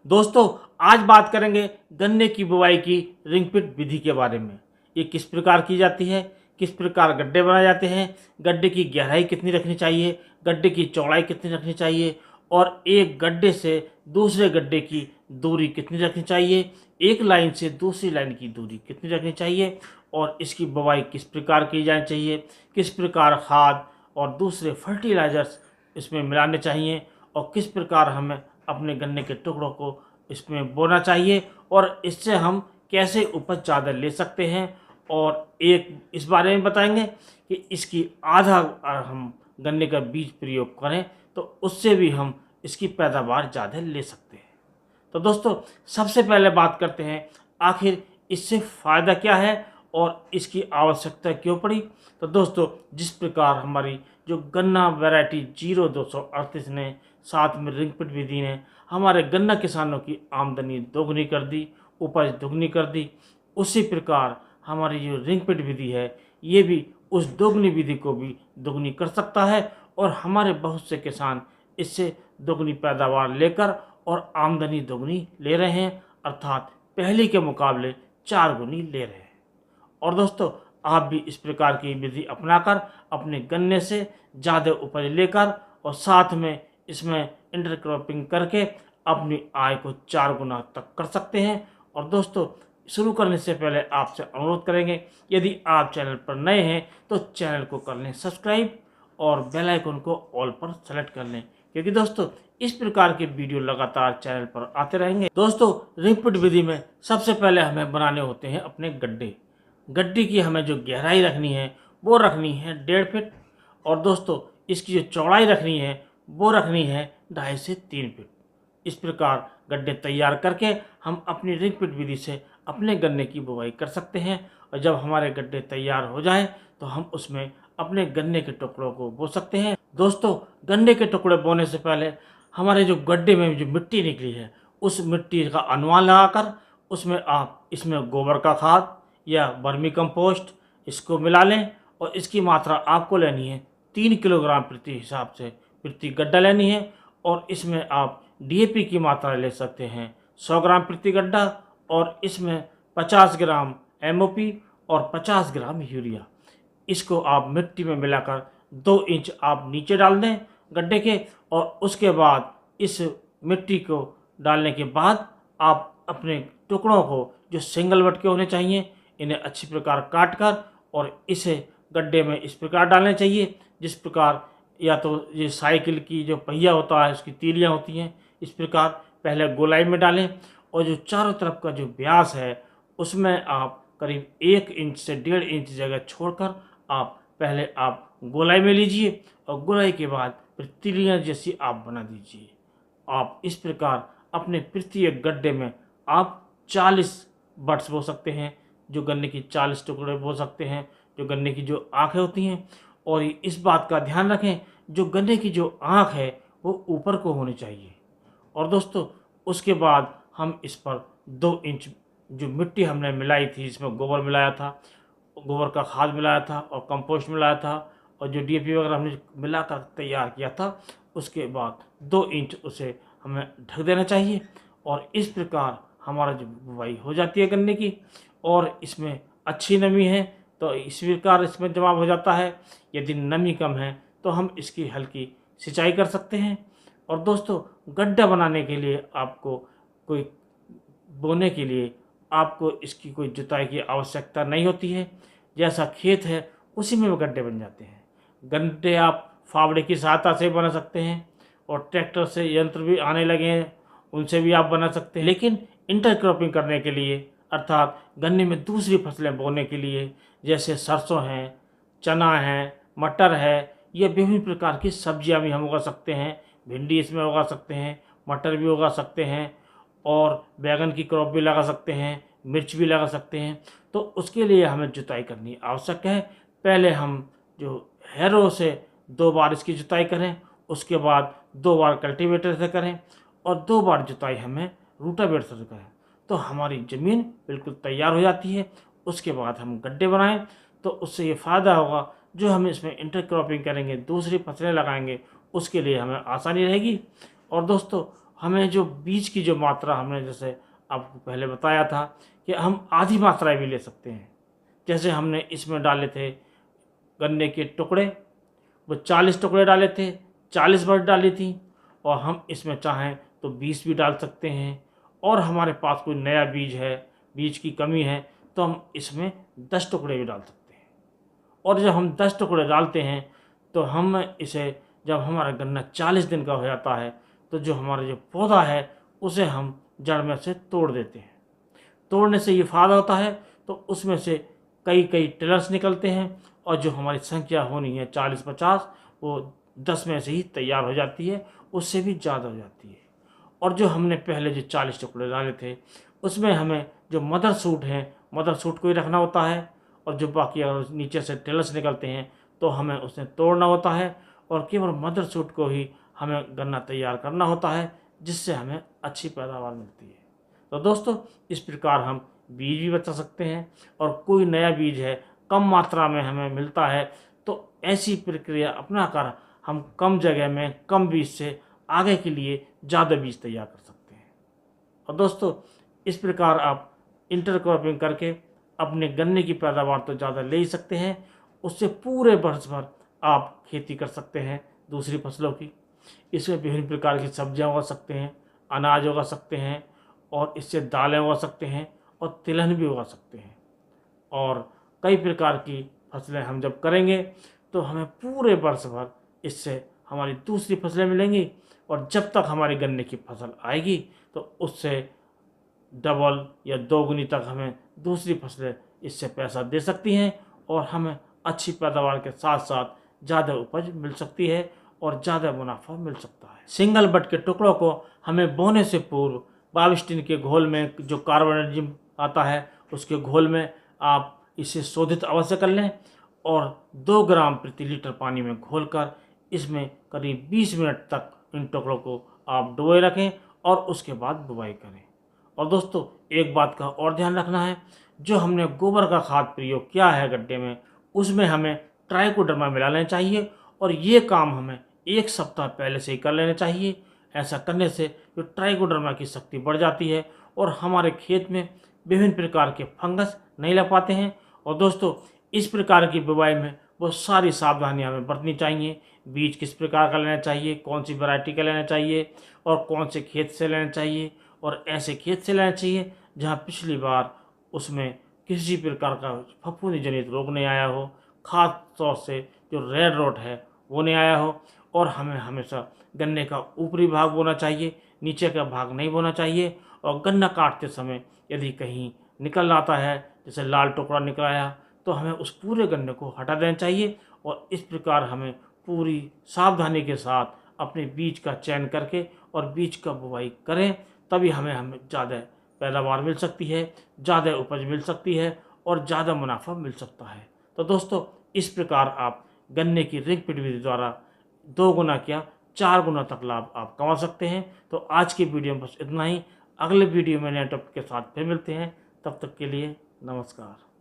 दोस्तों, आज बात करेंगे गन्ने की बुवाई की रिंगपिट विधि के बारे में। ये किस प्रकार की जाती है, किस प्रकार गड्ढे बनाए जाते हैं, गड्ढे की गहराई कितनी रखनी चाहिए, गड्ढे की चौड़ाई कितनी रखनी चाहिए और एक गड्ढे से दूसरे गड्ढे की दूरी कितनी रखनी चाहिए, एक लाइन से दूसरी लाइन की दूरी कितनी रखनी चाहिए और इसकी बुवाई किस प्रकार की जानी चाहिए, किस प्रकार खाद और दूसरे फर्टिलाइजर्स इसमें मिलाने चाहिए और किस प्रकार हमें अपने गन्ने के टुकड़ों को इसमें बोना चाहिए और इससे हम कैसे उपज ज़्यादा ले सकते हैं। और एक इस बारे में बताएंगे कि इसकी आधा हम गन्ने का बीज प्रयोग करें तो उससे भी हम इसकी पैदावार ज़्यादा ले सकते हैं। तो दोस्तों, सबसे पहले बात करते हैं आखिर इससे फ़ायदा क्या है और इसकी आवश्यकता क्यों पड़ी। तो दोस्तों, जिस प्रकार हमारी जो गन्ना वैरायटी 0238 ने साथ में रिंगपिट विधि ने हमारे गन्ना किसानों की आमदनी दोगुनी कर दी, उपज दोगुनी कर दी, उसी प्रकार हमारी जो रिंगपिट विधि है ये भी उस दोगुनी विधि को भी दोगुनी कर सकता है और हमारे बहुत से किसान इससे दोगुनी पैदावार लेकर और आमदनी दोगुनी ले रहे हैं, अर्थात पहले के मुकाबले 4 गुनी ले रहे हैं। और दोस्तों, आप भी इस प्रकार की विधि अपनाकर अपने गन्ने से ज़्यादा उपज लेकर और साथ में इसमें इंटरक्रॉपिंग करके अपनी आय को 4 गुना तक कर सकते हैं। और दोस्तों, शुरू करने से पहले आपसे अनुरोध करेंगे, यदि आप चैनल पर नए हैं तो चैनल को कर लें सब्सक्राइब और बेल आइकन को ऑल पर सेलेक्ट कर लें, क्योंकि दोस्तों इस प्रकार के वीडियो लगातार चैनल पर आते रहेंगे। दोस्तों, रिंगपिट विधि में सबसे पहले हमें बनाने होते हैं अपने गड्ढे। गड्ढे की हमें जो गहराई रखनी है वो रखनी है 1.5 फीट और दोस्तों इसकी जो चौड़ाई रखनी है वो रखनी है 2.5 से 3 फीट। इस प्रकार गड्ढे तैयार करके हम अपनी रिंगपिट विधि से अपने गन्ने की बुवाई कर सकते हैं और जब हमारे गड्ढे तैयार हो जाएं तो हम उसमें अपने गन्ने के टुकड़ों को बो सकते हैं। दोस्तों, गन्ने के टुकड़े बोने से पहले हमारे जो गड्ढे में जो मिट्टी निकली है उस मिट्टी का अनुमान लगाकर उसमें आप इसमें गोबर का खाद या वर्मी कंपोस्ट इसको मिला लें और इसकी मात्रा आपको लेनी है 3 किलोग्राम प्रति हिसाब से प्रति गड्ढा लेनी है और इसमें आप डीएपी की मात्रा ले सकते हैं 100 ग्राम प्रति गड्ढा और इसमें 50 ग्राम एमओपी और 50 ग्राम यूरिया। इसको आप मिट्टी में मिलाकर 2 इंच आप नीचे डाल दें गड्ढे के और उसके बाद इस मिट्टी को डालने के बाद आप अपने टुकड़ों को जो सिंगल वट के होने चाहिए इन्हें अच्छी प्रकार काट कर और इसे गड्ढे में इस प्रकार डालने चाहिए जिस प्रकार या तो ये साइकिल की जो पहिया होता है उसकी तीलियाँ होती हैं, इस प्रकार पहले गोलाई में डालें और जो चारों तरफ का जो व्यास है उसमें आप करीब 1 इंच से 1.5 इंच जगह छोड़कर आप पहले आप गोलाई में लीजिए और गोलाई के बाद फिर तीलियाँ जैसी आप बना दीजिए। आप इस प्रकार अपने प्रत्येक गड्ढे में आप 40 बट्स बो सकते हैं, जो गन्ने की 40 टुकड़े बो सकते हैं, जो गन्ने की जो आँखें होती हैं। और इस बात का ध्यान रखें, जो गन्ने की जो आँख है वो ऊपर को होनी चाहिए। और दोस्तों, उसके बाद हम इस पर 2 इंच जो मिट्टी हमने मिलाई थी, इसमें गोबर मिलाया था, गोबर का खाद मिलाया था और कंपोस्ट मिलाया था और जो डीएपी वगैरह हमने मिलाकर तैयार किया था, उसके बाद 2 इंच उसे हमें ढक देना चाहिए। और इस प्रकार हमारा जो बुवाई हो जाती है गन्ने की और इसमें अच्छी नमी है तो इस प्रकार इसमें जमाव हो जाता है। यदि नमी कम है तो हम इसकी हल्की सिंचाई कर सकते हैं। और दोस्तों, गड्ढा बनाने के लिए आपको कोई बोने के लिए आपको इसकी कोई जुताई की आवश्यकता नहीं होती है। जैसा खेत है उसी में वो गड्ढे बन जाते हैं। गड्ढे आप फावड़े की सहायता से बना सकते हैं और ट्रैक्टर से यंत्र भी आने लगे हैं उनसे भी आप बना सकते हैं। लेकिन इंटरक्रॉपिंग करने के लिए अर्थात गन्ने में दूसरी फसलें बोने के लिए जैसे सरसों हैं, चना है, मटर है, ये विभिन्न प्रकार की सब्जियां भी हम उगा सकते हैं। भिंडी इसमें उगा सकते हैं, मटर भी उगा सकते हैं और बैगन की क्रॉप भी लगा सकते हैं, मिर्च भी लगा सकते हैं। तो उसके लिए हमें जुताई करनी आवश्यक है। पहले हम जो हैरो से 2 बार इसकी जुताई करें, उसके बाद 2 बार कल्टीवेटर से करें और 2 बार जुताई हमें रूटावेटर से करें तो हमारी ज़मीन बिल्कुल तैयार हो जाती है। उसके बाद हम गड्ढे बनाएं तो उससे ये फ़ायदा होगा, जो हम इसमें इंटरक्रॉपिंग करेंगे, दूसरी फसलें लगाएंगे, उसके लिए हमें आसानी रहेगी। और दोस्तों, हमें जो बीज की जो मात्रा हमने जैसे आपको पहले बताया था कि हम आधी मात्रा भी ले सकते हैं। जैसे हमने इसमें डाले थे गन्ने के टुकड़े, वो 40 टुकड़े डाले थे, 40 बर्ड डाली थी, और हम इसमें चाहें तो 20 भी डाल सकते हैं। और हमारे पास कोई नया बीज है, बीज की कमी है, तो हम इसमें 10 टुकड़े भी डाल सकते हैं। और जब हम 10 टुकड़े डालते हैं तो हम इसे, जब हमारा गन्ना 40 दिन का हो जाता है, तो जो हमारा जो पौधा है उसे हम जड़ में से तोड़ देते हैं। तोड़ने से ये फ़ायदा होता है, तो उसमें से कई कई टिलर्स निकलते हैं, और जो हमारी संख्या होनी है 40-50, वो 10 में से ही तैयार हो जाती है, उससे भी ज़्यादा हो जाती है। और जो हमने पहले जो 40 टुकड़े डाले थे, उसमें हमें जो मदर सूट हैं, मदर सूट को ही रखना होता है, और जो बाकी अगर नीचे से टिलर्स निकलते हैं तो हमें उसे तोड़ना होता है, और केवल मदर सूट को ही हमें गन्ना तैयार करना होता है, जिससे हमें अच्छी पैदावार मिलती है। तो दोस्तों, इस प्रकार हम बीज भी बचा सकते हैं, और कोई नया बीज है कम मात्रा में हमें मिलता है, तो ऐसी प्रक्रिया अपना कर हम कम जगह में कम बीज से आगे के लिए ज़्यादा बीज तैयार कर सकते हैं। और दोस्तों, इस प्रकार आप इंटरक्रॉपिंग करके अपने गन्ने की पैदावार तो ज़्यादा ले ही सकते हैं, उससे पूरे वर्ष भर आप खेती कर सकते हैं दूसरी फसलों की। इसमें विभिन्न प्रकार की सब्जियां उगा सकते हैं, अनाज उगा सकते हैं, और इससे दालें उगा सकते हैं, और तिलहन भी उगा सकते हैं। और कई प्रकार की फसलें हम जब करेंगे तो हमें पूरे वर्ष भर इससे हमारी दूसरी फसलें मिलेंगी, और जब तक हमारी गन्ने की फसल आएगी तो उससे डबल या दोगुनी तक हमें दूसरी फसलें इससे पैसा दे सकती हैं, और हमें अच्छी पैदावार के साथ साथ ज़्यादा उपज मिल सकती है, और ज़्यादा मुनाफा मिल सकता है। सिंगल बट के टुकड़ों को हमें बोने से पूर्व 22 टिन के घोल में, जो कार्बोनेजिम आता है उसके घोल में आप इसे शोधित अवश्य कर लें, और 2 ग्राम प्रति लीटर पानी में घोलकर इसमें करीब 20 मिनट तक इन टुकड़ों को आप डुबोए रखें, और उसके बाद बुवाई करें। और दोस्तों, एक बात का और ध्यान रखना है, जो हमने गोबर का खाद प्रयोग किया है गड्ढे में, उसमें हमें ट्राइकोडर्मा मिला लेना चाहिए, और ये काम हमें 1 सप्ताह पहले से ही कर लेना चाहिए। ऐसा करने से जो ट्राइकोडर्मा की शक्ति बढ़ जाती है, और हमारे खेत में विभिन्न प्रकार के फंगस नहीं लग पाते हैं। और दोस्तों, इस प्रकार की बुवाई में बहुत सारी सावधानियां हमें बरतनी चाहिए। बीज किस प्रकार का लेना चाहिए, कौन सी वैरायटी का लेना चाहिए, और कौन से खेत से लेना चाहिए, और ऐसे खेत से लेना चाहिए जहां पिछली बार उसमें किसी प्रकार का फफूंदी जनित रोग नहीं आया हो, खास तौर से जो रेड रोट है वो नहीं आया हो। और हमें हमेशा गन्ने का ऊपरी भाग बोना चाहिए, नीचे का भाग नहीं बोना चाहिए। और गन्ना काटते समय यदि कहीं निकल आता है, जैसे लाल टुकड़ा निकल आया, तो हमें उस पूरे गन्ने को हटा देना चाहिए। और इस प्रकार हमें पूरी सावधानी के साथ अपने बीज का चयन करके और बीज का बुवाई करें, तभी हमें ज़्यादा पैदावार मिल सकती है, ज़्यादा उपज मिल सकती है, और ज़्यादा मुनाफा मिल सकता है। तो दोस्तों, इस प्रकार आप गन्ने की रिंग पिट विधि द्वारा 2 गुना क्या 4 गुना तक लाभ आप कमा सकते हैं। तो आज की वीडियो में बस इतना ही। अगले वीडियो में नए टॉपिक के साथ फिर मिलते हैं। तब तक के लिए नमस्कार।